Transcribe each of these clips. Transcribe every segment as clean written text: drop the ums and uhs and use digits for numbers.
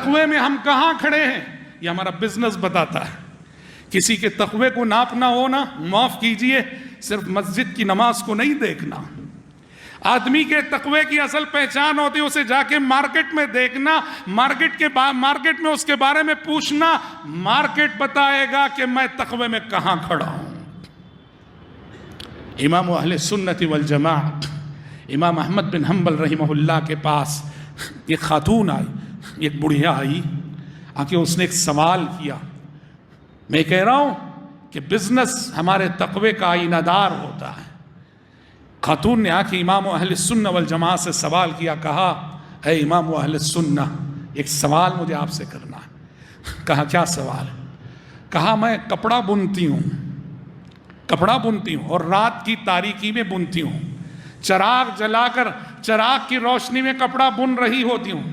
تقوی میں ہم کہاں کھڑے ہیں یہ ہمارا بزنس بتاتا ہے. کسی کے تقوی کو ناپنا ہونا، معاف کیجئے، صرف مسجد کی نماز کو نہیں دیکھنا. آدمی کے تقوی کی اصل پہچان ہوتی ہے اسے جا کے مارکیٹ میں دیکھنا، مارکیٹ میں اس کے بارے میں پوچھنا. مارکیٹ بتائے گا کہ میں تقوی میں کہاں کھڑا ہوں. امام اہل سنت والجماعت امام احمد بن حنبل رحمہ اللہ کے پاس ایک خاتون آئی، ایک بڑھیا آئی، آ کے اس نے ایک سوال کیا. میں کہہ رہا ہوں کہ بزنس ہمارے تقوی کا آئینہ دار ہوتا ہے. خاتون نے آ کے امام اہل سنت والجماعت سے سوال کیا، کہا اے امام اہل سنت، ایک سوال مجھے آپ سے کرنا ہے. کہا کیا سوال ہے؟ کہا میں کپڑا بنتی ہوں اور رات کی تاریکی میں بنتی ہوں. چراغ جلا کر چراغ کی روشنی میں کپڑا بن رہی ہوتی ہوں.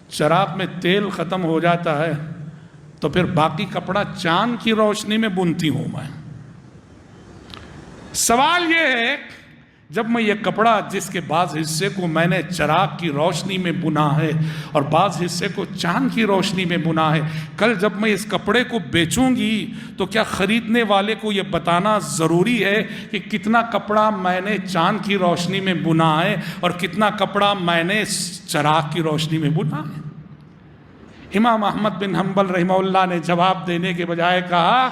چراغ میں تیل ختم ہو جاتا ہے تو پھر باقی کپڑا چاند کی روشنی میں بنتی ہوں میں. سوال یہ ہے، جب میں یہ کپڑا جس کے بعض حصے کو میں نے چراغ کی روشنی میں بنا ہے اور بعض حصے کو چاند کی روشنی میں بنا ہے، کل جب میں اس کپڑے کو بیچوں گی تو کیا خریدنے والے کو یہ بتانا ضروری ہے کہ کتنا کپڑا میں نے چاند کی روشنی میں بنا ہے اور کتنا کپڑا میں نے چراغ کی روشنی میں بنا ہے؟ امام احمد بن حنبل رحمہ اللہ نے جواب دینے کے بجائے کہا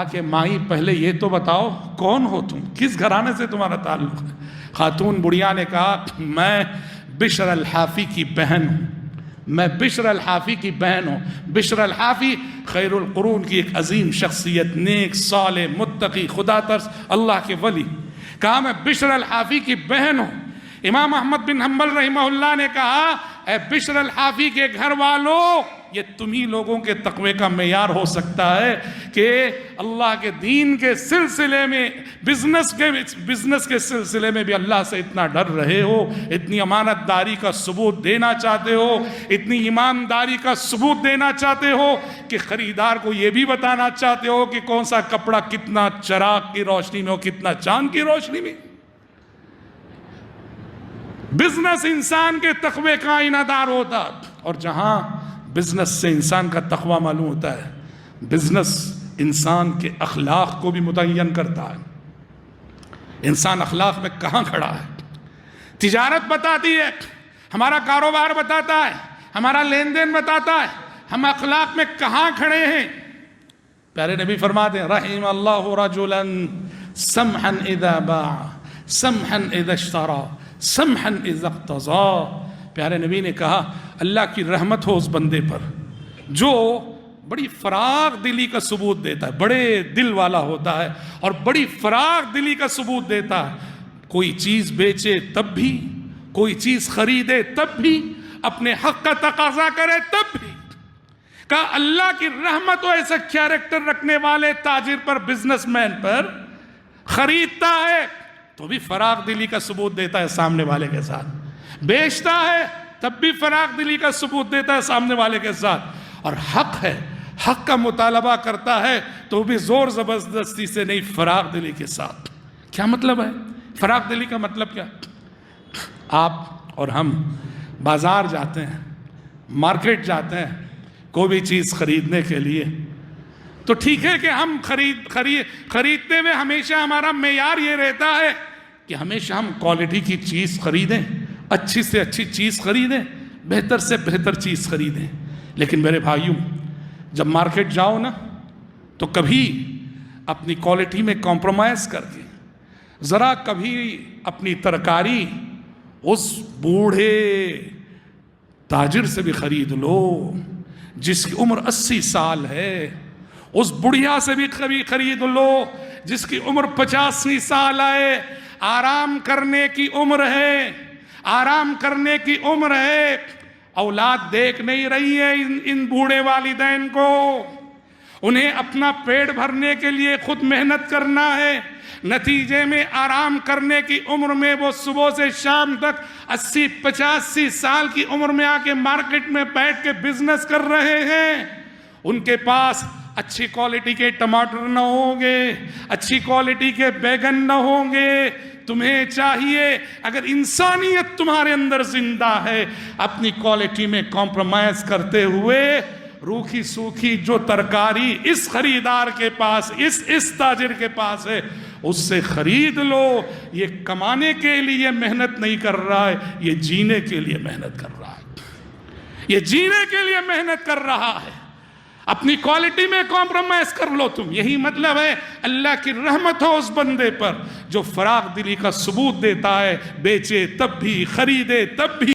کہ مائی پہلے یہ تو بتاؤ کون ہو تم، کس گھرانے سے تمہارا تعلق ہے؟ خاتون بڑھیا نے کہا میں بشر الحافی کی بہن ہوں. بشر الحافی خیر القرون کی ایک عظیم شخصیت، نیک، صالح، متقی، خدا ترس، اللہ کے ولی. کہا میں بشر الحافی کی بہن ہوں. امام احمد بن حنبل رحمہ اللہ نے کہا اے بشر الحافی کے گھر والوں، یہ تمہیں لوگوں کے تقوی کا معیار ہو سکتا ہے کہ اللہ کے دین کے سلسلے میں، بزنس کے سلسلے میں بھی اللہ سے اتنا ڈر رہے ہو، اتنی امانت داری کا ثبوت دینا چاہتے ہو، اتنی ایمانداری کا ثبوت دینا چاہتے ہو کہ خریدار کو یہ بھی بتانا چاہتے ہو کہ کون سا کپڑا کتنا چراغ کی روشنی میں ہو، کتنا چاند کی روشنی میں. بزنس انسان کے تقوی کا آئینہ دار ہوتا، اور جہاں بزنس سے انسان کا تقوی معلوم ہوتا ہے، بزنس انسان کے اخلاق کو بھی متعین کرتا ہے. انسان اخلاق میں کہاں کھڑا ہے؟ تجارت بتاتی ہے، ہمارا کاروبار بتاتا ہے، ہمارا لین دین بتاتا ہے ہم اخلاق میں کہاں کھڑے ہیں. پیارے نبی فرماتے ہیں رحم اللہ رجلا سمحا اذا باع سمحا اذا اشترى سمحا اذا اقتضى. پیارے نبی نے کہا اللہ کی رحمت ہو اس بندے پر جو بڑی فراغ دلی کا ثبوت دیتا ہے، بڑے دل والا ہوتا ہے اور بڑی فراغ دلی کا ثبوت دیتا ہے. کوئی چیز بیچے تب بھی، کوئی چیز خریدے تب بھی، اپنے حق کا تقاضا کرے تب بھی. کہا اللہ کی رحمت ہو ایسا کیریکٹر رکھنے والے تاجر پر، بزنس مین پر. خریدتا ہے تو بھی فراغ دلی کا ثبوت دیتا ہے سامنے والے کے ساتھ، بیچتا ہے تب بھی فراغ دلی کا ثبوت دیتا ہے سامنے والے کے ساتھ. اور حق ہے، حق کا مطالبہ کرتا ہے تو بھی زور زبردستی سے نہیں، فراغ دلی کے ساتھ. کیا مطلب ہے فراغ دلی کا؟ مطلب کیا؟ آپ اور ہم بازار جاتے ہیں، مارکیٹ جاتے ہیں کوئی بھی چیز خریدنے کے لیے، تو ٹھیک ہے کہ ہم خریدتے ہوئے ہمیشہ ہمارا معیار یہ رہتا ہے کہ ہمیشہ ہم کوالٹی کی چیز خریدیں، اچھی سے اچھی چیز خریدیں، بہتر سے بہتر چیز خریدیں. لیکن میرے بھائیوں، جب مارکیٹ جاؤ نا تو کبھی اپنی کوالٹی میں کمپرومائز کر کے ذرا کبھی اپنی ترکاری اس بوڑھے تاجر سے بھی خرید لو جس کی عمر 80 سال ہے، اس بڑھیا سے بھی کبھی خرید لو جس کی عمر 85 سال ہے. آرام کرنے کی عمر ہے، آرام کرنے کی عمر ہے. اولاد دیکھ نہیں رہی ہے ان بوڑھے والدین کو، انہیں اپنا پیٹ بھرنے کے لیے خود محنت کرنا ہے. نتیجے میں آرام کرنے کی عمر میں وہ صبح سے شام تک 80-85 سال کی عمر میں آ کے مارکیٹ میں بیٹھ کے بزنس کر رہے ہیں. ان کے پاس اچھی کوالٹی کے ٹماٹر نہ ہوں گے، اچھی کوالٹی کے بیگن نہ ہوں گے، تمہیں چاہیے اگر انسانیت تمہارے اندر زندہ ہے اپنی کوالٹی میں کمپرومائز کرتے ہوئے روکھی سوکھی جو ترکاری اس خریدار کے پاس اس تاجر کے پاس ہے اس سے خرید لو. یہ کمانے کے لیے محنت نہیں کر رہا ہے, یہ جینے کے لیے محنت کر رہا ہے, یہ جینے کے لیے محنت کر رہا ہے. اپنی کوالٹی میں کمپرومائز کر لو تم. یہی مطلب ہے اللہ کی رحمت ہو اس بندے پر جو فراغ دلی کا ثبوت دیتا ہے, بیچے تب بھی خریدے تب بھی.